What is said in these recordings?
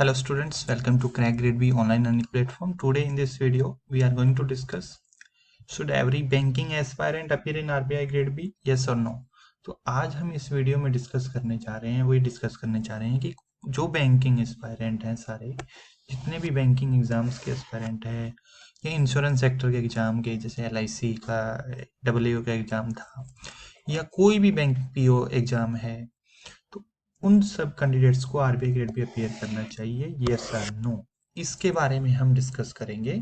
Hello students, welcome to Crack Grade B online learning platform. Today in this video, we are going to discuss should every banking aspirant appear in RBI Grade B? Yes or no? तो आज हम इस video में discuss करने जा रहे हैं कि जो बैंकिंग एस्पायरेंट हैं सारे जितने भी बैंकिंग एग्जाम्स के एस्पायरेंट हैं या इंश्योरेंस सेक्टर के एग्जाम के जैसे LIC का WO का एग्जाम था या कोई भी बैंक PO एग्जाम है तो उन सब कैंडिडेट्स को आरबीआई ग्रेड पे अपियर करना चाहिए, यस और नो। इसके बारे में हम डिस्कस करेंगे।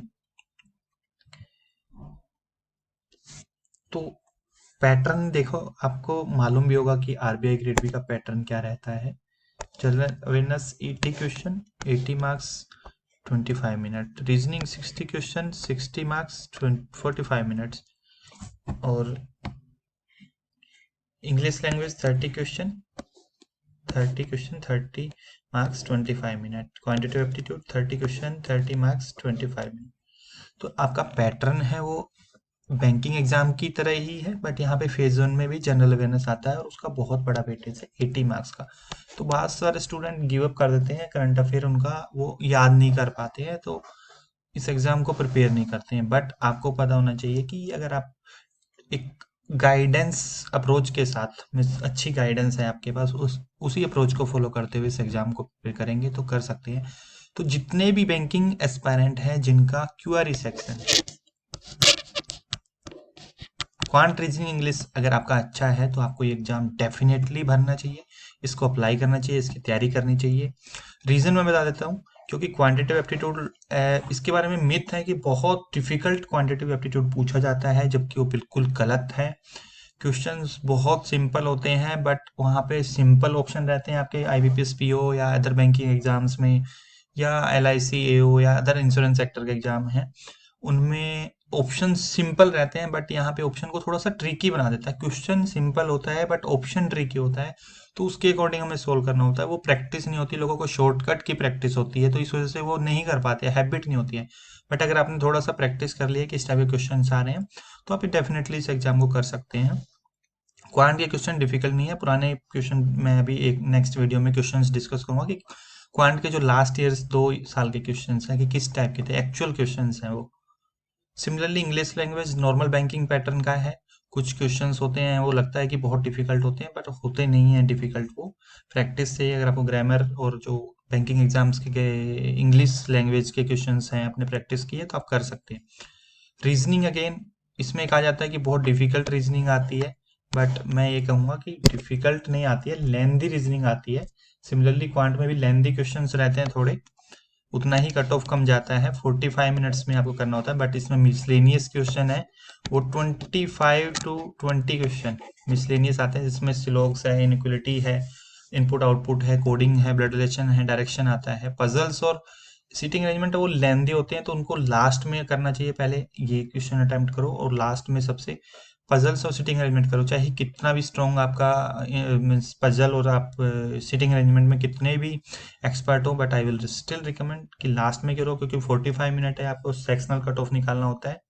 तो पैटर्न देखो, आपको मालूम भी होगा कि आरबीआई ग्रेड बी का पैटर्न क्या रहता है। General awareness 80 question, 80 marks, 25 minute. Reasoning 60 question, 60 marks, 45 minutes. और English language 30 question, 30 marks, 25 minute. Quantitative aptitude 30 question, 30 marks, 25 minute. तो आपका पैटर्न है वो बैंकिंग एग्जाम की तरह ही है, बट यहाँ पे फेज वन में भी जनरल अवेयरनेस आता है और उसका बहुत बड़ा वेटेज है 80 मार्क्स का। तो बहुत सारे स्टूडेंट गिव अप कर देते हैं, करंट अफेयर उनका वो याद नहीं कर पाते हैं, तो इस एग्जाम को प्रिपेयर नहीं करते हैं। बट आपको पता होना चाहिए कि अगर आप एक गाइडेंस अप्रोच के साथ अच्छी गाइडेंस है आपके पास, उसी अप्रोच को फॉलो करते हुए इस एग्जाम को प्रिपेयर करेंगे तो कर सकते हैं। तो जितने भी बैंकिंग एस्पायरेंट हैं जिनका क्यूआरई सेक्शन क्वांट रीजनिंग इंग्लिश अगर आपका अच्छा है तो आपको ये एग्जाम डेफिनेटली भरना चाहिए, इसको अप्लाई करना चाहिए, इसकी तैयारी करनी चाहिए। रीजन मैं बता देता हूँ, क्योंकि क्वांटिटेटिव एप्टीट्यूड इसके बारे में मिथ है कि बहुत डिफिकल्ट क्वांटिटेटिव एप्टीट्यूड पूछा जाता है, जबकि वो बिल्कुल गलत है। क्वेश्चंस बहुत सिंपल होते हैं, बट वहाँ पे सिंपल ऑप्शन रहते हैं आपके IBPS PO या अदर बैंकिंग एग्जाम्स में, या LIC AO या अदर इंश्योरेंस सेक्टर के एग्जाम हैं, उनमें ऑप्शन सिंपल रहते हैं, बट यहाँ पे ऑप्शन को थोड़ा सा ट्रिकी बना देता है। क्वेश्चन सिंपल होता है बट ऑप्शन ट्रिकी होता है, तो उसके अकॉर्डिंग हमें सोल्व करना होता है। वो प्रैक्टिस नहीं होती, लोगों को शॉर्टकट की प्रैक्टिस होती है, तो इस वजह से वो नहीं कर पाते, हैबिट नहीं होती है। बट अगर आपने थोड़ा सा प्रैक्टिस कर लिया कि इस टाइप के क्वेश्चन आ रहे हैं, तो आप डेफिनेटली इस एग्जाम को कर सकते हैं। क्वांट के क्वेश्चन डिफिकल्ट नहीं है, पुराने क्वेश्चन मैं अभी एक नेक्स्ट वीडियो में क्वेश्चंस डिस्कस करूंगा कि क्वांट के जो लास्ट ईयर्स 2 साल के क्वेश्चंस हैं कि किस टाइप के थे, एक्चुअल क्वेश्चंस हैं वो। Similarly English language normal banking pattern का है। कुछ क्वेश्चंस होते हैं वो लगता है कि बहुत डिफिकल्ट होते हैं, बट होते नहीं हैं डिफिकल्ट। वो प्रैक्टिस से अगर आपको ग्रामर और जो बैंकिंग एग्जाम्स के इंग्लिश लैंग्वेज के क्वेश्चंस हैं आपने प्रैक्टिस किए तो आप कर सकते हैं। रीजनिंग अगेन इसमें कहा जाता है कि बहुत डिफिकल्ट रीजनिंग आती है, बट मैं ये कहूँगा कि डिफिकल्ट नहीं आती है, लेंदी रीजनिंग आती है। सिमिलरली क्वांट में भी लेंदी क्वेश्चंस रहते हैं थोड़े, उतना ही कट ऑफ कम जाता है। 45 मिनट्स में आपको करना होता है, बट इसमें मिसलेनियस क्वेश्चन है वो 25 to 20 क्वेश्चन मिसलेनियस आते हैं, जिसमें सिलोग्स है, इनइक्वलिटी है, इनपुट आउटपुट है, कोडिंग है, ब्लड रिलेशन है, डायरेक्शन आता है। पजल्स और सीटिंग अरेंजमेंट वो लेंदी होते हैं, तो उनको लास्ट में करना चाहिए। पहले ये क्वेश्चन अटेम्प्ट करो और लास्ट में सबसे पजल्स और सिटिंग अरेंजमेंट करो। चाहे कितना भी स्ट्रॉन्ग आपका मीन्स पजल और आप सिटिंग अरेंजमेंट में कितने भी एक्सपर्ट हो, but I will still recommend कि लास्ट में करो, क्योंकि 45 मिनट है, आपको सेक्शनल कट ऑफ निकालना होता है।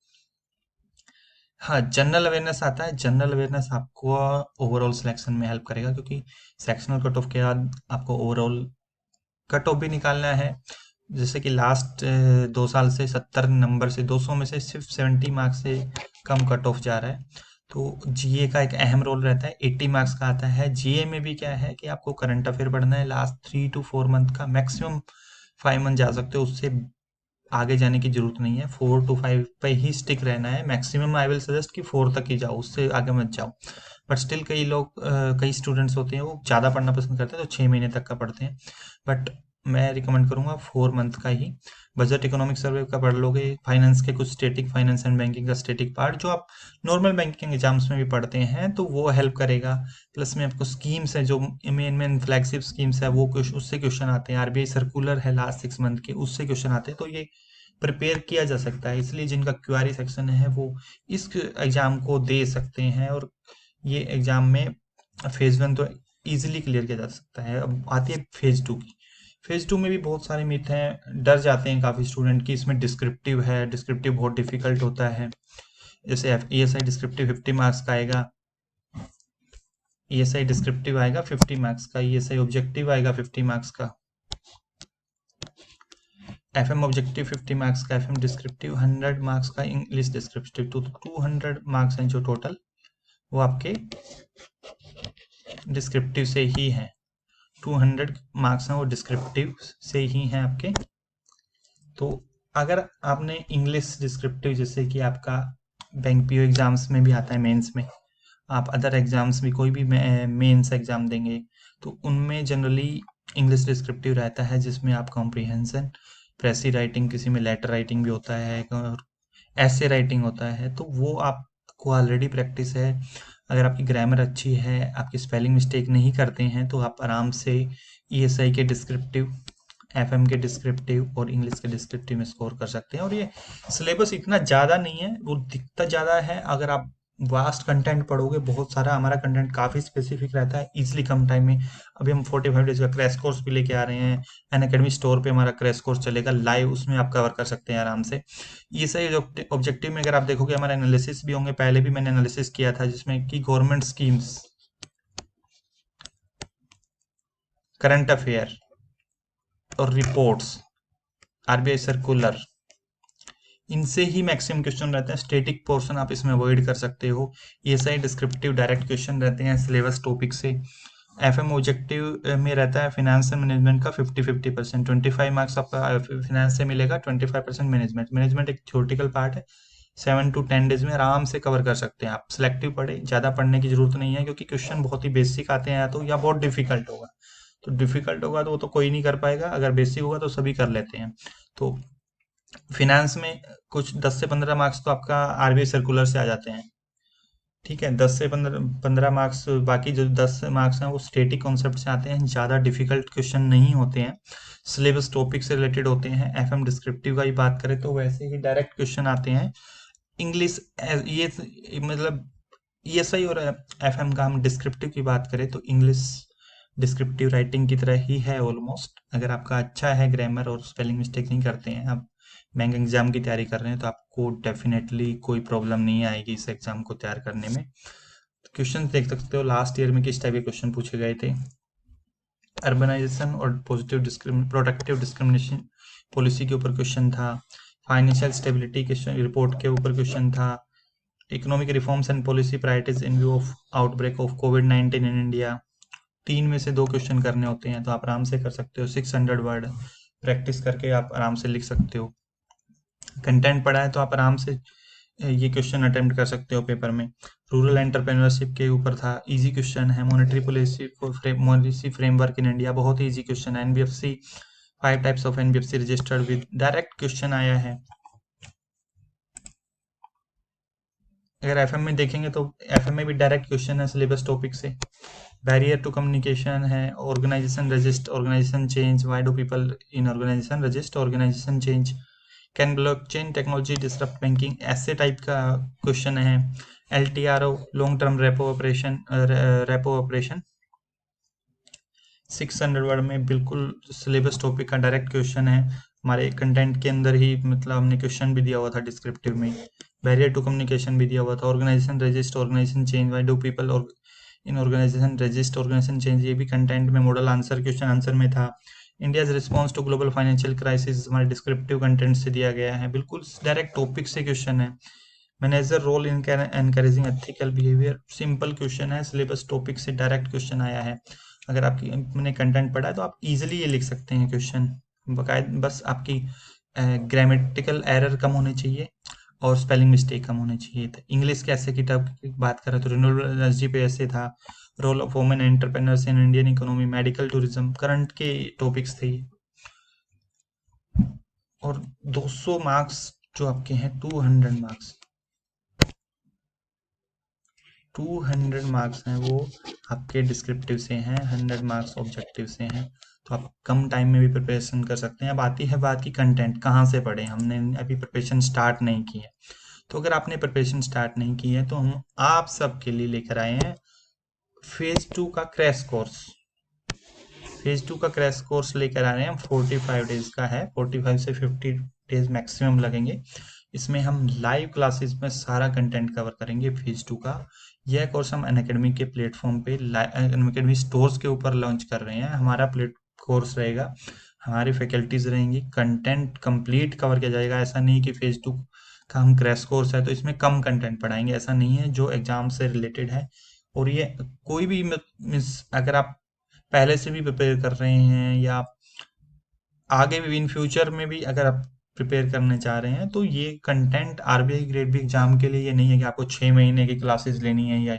हाँ, जनरल अवेयरनेस आता है। जनरल अवेयरनेस आपको ओवरऑल सिलेक्शन में हेल्प करेगा, क्योंकि सेक्शनल कट ऑफ के बाद आपको ओवरऑल कट ऑफ भी निकालना है। जैसे कि लास्ट 2 साल से 70 नंबर से 200 में से सिर्फ 70 मार्क्स से कम कट ऑफ जा रहा है। तो जीए का एक अहम रोल रहता है, 80 मार्क्स का आता है। जीए में भी क्या है कि आपको करंट अफेयर पढ़ना है, लास्ट 3 to 4 मंथ का, मैक्सिमम 5 मंथ जा सकते हो, उससे आगे जाने की जरूरत नहीं है। 4 to 5 पे ही स्टिक रहना है। मैक्सिमम आई विल सजेस्ट कि 4 तक ही जाओ, उससे आगे मत जाओ। बट स्टिल कई लोग कई स्टूडेंट्स होते हैं वो ज़्यादा पढ़ना पसंद करते हैं, तो 6 महीने तक का पढ़ते हैं। बट मैं रिकमेंड करूंगा 4 मंथ का ही। बजट इकोनॉमिक सर्वे का पढ़ लोगे, फाइनेंस के कुछ स्टेटिक, फाइनेंस एंड बैंकिंग का स्टेटिक पार्ट जो आप नॉर्मल बैंकिंग एग्जाम्स में भी पढ़ते हैं, तो वो हेल्प करेगा। प्लस में आपको स्कीम्स है, जो मेन मेन फ्लैगशिप स्कीम्स है, वो उससे क्वेश्चन आते हैं। आरबीआई सर्कुलर है लास्ट 6 मंथ के, उससे क्वेश्चन आते हैं, तो ये प्रिपेयर किया जा सकता है। इसलिए जिनका क्यूआरई सेक्शन है वो इस एग्जाम को दे सकते हैं, और ये एग्जाम में फेज वन तो इजीली क्लियर किया जा सकता है। अब आती है फेज टू की। फेज टू में भी बहुत सारे मिथ हैं, डर जाते हैं काफी स्टूडेंट की इसमें डिस्क्रिप्टिव है, डिस्क्रिप्टिव बहुत डिफिकल्ट होता है। जैसे ESI डिस्क्रिप्टिव 50 मार्क्स का आएगा, ESI डिस्क्रिप्टिव आएगा 50 मार्क्स का, ESI ऑब्जेक्टिव आएगा 50 मार्क्स का। एफ एम ऑब्जेक्टिव 50 मार्क्स का, एफ एम डिस्क्रिप्टिव 100 मार्क्स का, इंग्लिश डिस्क्रिप्टिव तो 200 मार्क्स हैं जो टोटल, वो आपके डिस्क्रिप्टिव से ही हैं। 200 मार्क्स हैं वो डिस्क्रिप्टिव से ही हैं आपके। तो अगर आपने इंग्लिश डिस्क्रिप्टिव, जैसे कि आपका बैंक पीओ एग्जाम्स में भी आता है, मेंस में, आप अदर एग्जाम्स भी कोई भी मेंस एग्जाम देंगे तो उनमें जनरली इंग्लिश डिस्क्रिप्टिव रहता है, जिसमें आप कॉम्प्रिहेंशन, प्रेसी राइटिंग, किसी में लेटर राइटिंग भी होता है और ऐसे राइटिंग होता है, तो वो आपको ऑलरेडी प्रैक्टिस है। अगर आपकी ग्रामर अच्छी है, आपकी स्पेलिंग मिस्टेक नहीं करते हैं, तो आप आराम से ईएसआई के डिस्क्रिप्टिव, एफएम के डिस्क्रिप्टिव और इंग्लिश के डिस्क्रिप्टिव में स्कोर कर सकते हैं। और ये सिलेबस इतना ज़्यादा नहीं है, वो दिखता ज़्यादा है। अगर आप वास्ट कंटेंट पढ़ोगे, बहुत सारा हमारा कंटेंट काफ़ी स्पेसिफिक रहता है, इजिली कम टाइम में। अभी हम 45 डेज का क्रैश कोर्स भी लेके आ रहे हैं, अनअकैडमी स्टोर पे हमारा क्रैश कोर्स चलेगा लाइव, उसमें आप कवर कर सकते हैं आराम से। ये सही ऑब्जेक्टिव में अगर आप देखोगे, हमारे एनालिसिस भी होंगे, पहले भी मैंने एनालिसिस किया था, जिसमें कि गवर्नमेंट स्कीम्स, करंट अफेयर और रिपोर्ट्स, आरबीआई सर्कुलर, इनसे ही मैक्सिमम क्वेश्चन रहते हैं। स्टैटिक पोर्शन आप इसमें अवॉइड कर सकते हो। ईएसआई डिस्क्रिप्टिव डायरेक्ट क्वेश्चन रहते हैं सिलेबस टॉपिक से। एफएम ऑब्जेक्टिव में रहता है फिनेंस एंड मैनेजमेंट का 50-50%, 25 मार्क्स आपका फिनेंस से मिलेगा, 25% मैनेजमेंट। मैनेजमेंट एक थ्योरेटिकल पार्ट है, 7 to 10 डेज में आराम से कवर कर सकते हैं आप। सिलेक्टिव पढ़े, ज़्यादा पढ़ने की जरूरत नहीं है, क्योंकि क्वेश्चन बहुत ही बेसिक आते हैं, या तो या बहुत डिफिकल्ट होगा। तो डिफिकल्ट होगा तो वो तो कोई नहीं कर पाएगा, अगर बेसिक होगा तो सभी कर लेते हैं। तो फिनेंस में कुछ 10 से 15 मार्क्स तो आपका आरबीआई सर्कुलर से आ जाते हैं, ठीक है। 10 से 15 मार्क्स, बाकी जो 10 मार्क्स हैं वो स्टैटिक कॉन्सेप्ट से आते हैं, ज़्यादा डिफिकल्ट क्वेश्चन नहीं होते हैं, सिलेबस टॉपिक से रिलेटेड होते हैं। एफएम डिस्क्रिप्टिव का ही बात करें तो वैसे ही डायरेक्ट क्वेश्चन आते हैं। इंग्लिश, ये मतलब ईएसआई और एफएम का हम डिस्क्रिप्टिव की बात करें तो इंग्लिश डिस्क्रिप्टिव राइटिंग की तरह ही है ऑलमोस्ट। अगर आपका अच्छा है ग्रामर और स्पेलिंग मिस्टेक नहीं करते हैं, आप बैंक एग्जाम की तैयारी कर रहे हैं, तो आपको डेफिनेटली कोई प्रॉब्लम नहीं आएगी इस एग्जाम को तैयार करने में। क्वेश्चन देख सकते हो लास्ट ईयर में किस टाइप के क्वेश्चन पूछे गए थे। अर्बनाइजेशन और प्रोटेक्टिव डिस्क्रिमिनेशन पॉलिसी के ऊपर क्वेश्चन था। फाइनेंशियल स्टेबिलिटी क्वेश्चन रिपोर्ट के ऊपर क्वेश्चन था। Economic reforms and policy priorities in view of outbreak of covid in India. 3 में से 2 क्वेश्चन करने होते हैं, तो आप आराम से कर सकते हो। 600 वर्ड प्रैक्टिस करके आप आराम से लिख सकते हो। कंटेंट पढ़ा है तो आप आराम से ये क्वेश्चन अटेम्प्ट कर सकते हो पेपर में। रूरल एंटरप्रेन्योरशिप के ऊपर था, इजी क्वेश्चन है। Monetary policy framework in India, बहुत ही इजी क्वेश्चन है। NBFC, 5 types of NBFC registered with, direct question आया है। अगर एफएम में देखेंगे तो एफएम में भी डायरेक्ट क्वेश्चन है सिलेबस टॉपिक से। बैरियर टू कम्युनिकेशन है, organisation resist, organisation change, why do people in organisation resist, organisation change, can blockchain technology disrupt banking, ऐसे टाइप का क्वेश्चन है। LTRO, long term repo operation 600 word में बिल्कुल syllabus topic का direct question है। हमारे content के अंदर ही, मतलब हमने क्वेश्चन भी दिया हुआ था डिस्क्रिप्टिव में। बैरियर टू कम्युनिकेशन भी दिया हुआ था। Organisation resist, organisation change, why do people और in organisation resist, organisation change, ये भी कंटेंट में मॉडल आंसर क्वेश्चन आंसर में था। India's response to global financial crisis हमारे डिस्क्रिप्टिव कंटेंट से दिया गया है, बिल्कुल डायरेक्ट टॉपिक से क्वेश्चन है। Manager role in encouraging ethical behaviour, simple question है, सिलेबस टॉपिक से डायरेक्ट क्वेश्चन आया है। अगर आपकी मैंने कंटेंट पढ़ा है तो आप इजीली ये लिख सकते हैं क्वेश्चन। बकायदा बस आपकी ग्रामेटिकल एरर कम होनी चाहिए और स्पेलिंग मिस्टेक कम होनी चाहिए। तो इंग्लिश के ऐसे की टर्म की बात करें तो रिन्यूएबल एनर्जी पे ऐसे था। Role of women entrepreneurs in Indian economy, medical tourism, current के टॉपिक्स थे। और 200 मार्क्स जो आपके हैं, 200 मार्क्स, 200 मार्क्स हैं वो आपके डिस्क्रिप्टिव से हैं, 100 मार्क्स ऑब्जेक्टिव से हैं। तो आप कम टाइम में भी प्रिपरेशन कर सकते हैं। अब आती है बात की कंटेंट कहाँ से पढ़े। हमने अभी प्रिपरेशन स्टार्ट नहीं की है, तो अगर आपने प्रिपरेशन स्टार्ट नहीं की है तो हम आप सबके लिए लेकर आए हैं फेज 2 का क्रैश कोर्स। फेज 2 का क्रैश कोर्स लेकर आ रहे हैं हम, 45 डेज का है, 45 से 50 डेज मैक्सिमम लगेंगे। इसमें हम लाइव क्लासेस में सारा कंटेंट कवर करेंगे फेज 2 का। यह कोर्स हम अनअकैडमी के प्लेटफॉर्म पे, अनअकैडमी स्टोर्स के ऊपर लॉन्च कर रहे हैं। हमारा प्लेट कोर्स रहेगा, हमारी फैकल्टीज रहेंगी, कंटेंट कंप्लीट कवर किया जाएगा। ऐसा नहीं कि फेज 2 का हम क्रैश कोर्स है तो इसमें कम कंटेंट पढ़ाएंगे, ऐसा नहीं है। जो एग्जाम से रिलेटेड है, और ये कोई भी मीन्स अगर आप पहले से भी प्रिपेयर कर रहे हैं या आगे भी इन फ्यूचर में भी अगर आप प्रिपेयर करने चाह रहे हैं, तो ये content RBI grade B exam के लिए ये नहीं है कि आपको 6 महीने की क्लासेस लेनी है, या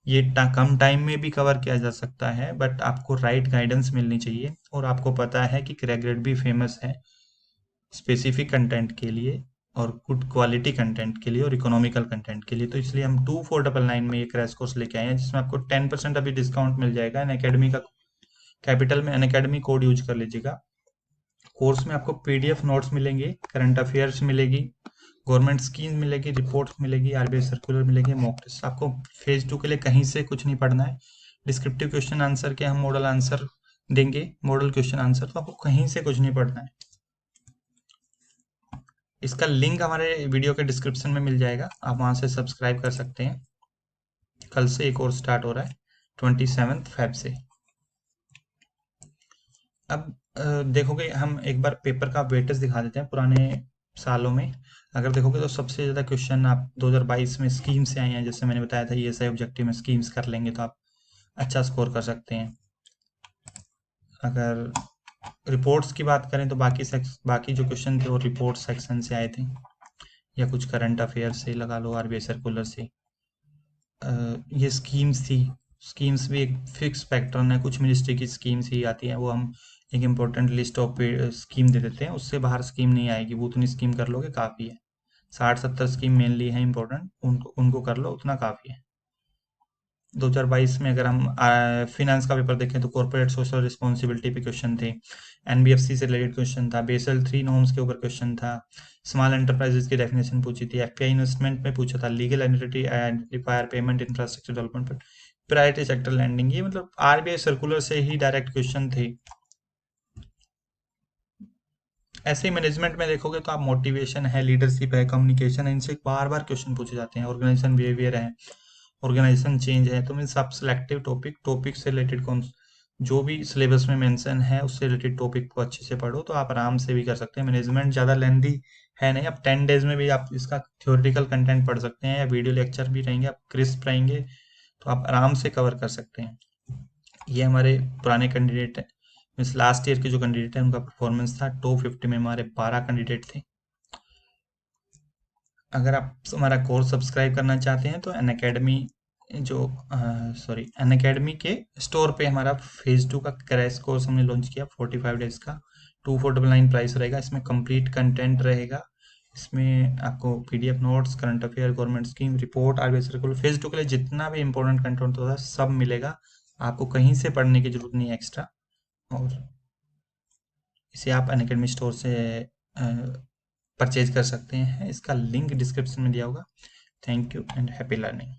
ये कम टाइम में भी कवर किया जा सकता है। बट आपको राइट गाइडेंस मिलनी चाहिए, और आपको पता है कि क्रैक ग्रेड भी फेमस है स्पेसिफिक कंटेंट के लिए, और गुड क्वालिटी कंटेंट के लिए, और इकोनॉमिकल कंटेंट के लिए। तो इसलिए हम 2499 में ये क्रैश कोर्स लेके आए हैं, जिसमें आपको 10% अभी डिस्काउंट मिल जाएगा। अन अकेडमी का कैपिटल में अन अकेडमी कोड यूज कर लीजिएगा। कोर्स में आपको पीडीएफ नोट्स मिलेंगे, करंट अफेयर्स मिलेगी, गवर्नमेंट स्कीम मिलेगी, रिपोर्ट्स मिलेगी, आरबीआई सर्कुलर मिलेगी, मॉक टेस्ट। आपको फेज 2 के लिए कहीं से कुछ नहीं पढ़ना है। डिस्क्रिप्टिव क्वेश्चन आंसर के हम मॉडल आंसर देंगे, मॉडल क्वेश्चन आंसर, तो आपको कहीं से कुछ नहीं पढ़ना है। इसका लिंक हमारे वीडियो के डिस्क्रिप्शन में मिल जाएगा, आप वहां से सब्सक्राइब कर सकते हैं। कल से एक और स्टार्ट हो रहा है 27 फेब से। अब देखोगे, हम एक बार पेपर का वेटेज दिखा देते हैं पुराने सालों में। अगर देखोगे तो सबसे ज़्यादा क्वेश्चन आप 2022 में स्कीम से आए हैं। जैसे मैंने बताया था, ये सही ऑब्जेक्टिव में स्कीम्स कर लेंगे तो आप अच्छा स्कोर कर सकते हैं। अगर रिपोर्ट्स की बात करें तो बाकी जो क्वेश्चन थे वो रिपोर्ट सेक्शन से आए थे, या कुछ करंट अफेयर से लगा लो, आरबीआई सर्कुलर से। ये स्कीम्स थी, स्कीम्स भी एक फिक्स पैटर्न है, कुछ मिनिस्ट्री की स्कीम्स ही आती हैं, वो हम एक इम्पोर्टेंट लिस्ट ऑफ स्कीम दे देते हैं, उससे बाहर स्कीम नहीं आएगी। वो उतनी स्कीम कर लोगे काफ़ी है। 60-70 स्कीम मेनली है इंपॉर्टेंट, उनको उनको कर लो, उतना काफ़ी है। 2022 में अगर हम फिनेंस का पेपर देखें तो कॉर्पोरेट सोशल रिस्पॉन्सिबिलिटी पे क्वेश्चन थे, एनबीएफसी से रिलेटेड क्वेश्चन था, बेसल 3 नॉर्म्स के ऊपर क्वेश्चन था, स्मॉल एंटरप्राइजेस की डेफिनेशन पूछी थी, एफपीआई इन्वेस्टमेंट में पूछा था, legal entity identifier, payment infrastructure development, priority sector lending. ये मतलब आरबीआई सर्कुलर से ही डायरेक्ट क्वेश्चन थे। ऐसे ही मैनेजमेंट में देखोगे तो आप मोटिवेशन है, लीडरशिप है, कम्युनिकेशन है, इनसे बार बार क्वेश्चन पूछे जाते हैं। ऑर्गेनाइजेशन बिहेवियर है, ऑर्गेनाइजेशन चेंज है। तो मीन्स आप सिलेक्टिव टॉपिक से रिलेटेड कौन जो भी सिलेबस में मेंशन है उससे रिलेटेड टॉपिक को अच्छे से पढ़ो, तो आप आराम से भी कर सकते हैं। मैनेजमेंट ज़्यादा लेंदी है नहीं, आप 10 डेज में भी आप इसका थ्योरेटिकल कंटेंट पढ़ सकते हैं, या वीडियो लेक्चर भी रहेंगे, आप क्रिस्प रहेंगे, तो आप आराम से कवर कर सकते हैं। ये हमारे पुराने कैंडिडेट हैं, मीन्स लास्ट ईयर के जो कैंडिडेट हैं उनका परफॉर्मेंस था। टॉप 50 में हमारे 12 कैंडिडेट थे। अगर आप हमारा कोर्स सब्सक्राइब करना चाहते हैं तो अन अकेडमी जो अन अकेडमी के स्टोर पे हमारा फेज 2 का क्रैश कोर्स हमने लॉन्च किया 45 डेज का। 2499 प्राइस रहेगा। इसमें कंप्लीट कंटेंट रहेगा। इसमें आपको PDF notes, current affair, government scheme, report, RBI circular, phase 2 के लिए जितना भी इंपॉर्टेंट कंटेंट होता है सब मिलेगा। आपको कहीं से पढ़ने की जरूरत नहीं है एक्स्ट्रा। और इसे आप अन अकेडमी स्टोर से परचेज कर सकते हैं। इसका लिंक डिस्क्रिप्शन में दिया होगा। Thank you and happy learning.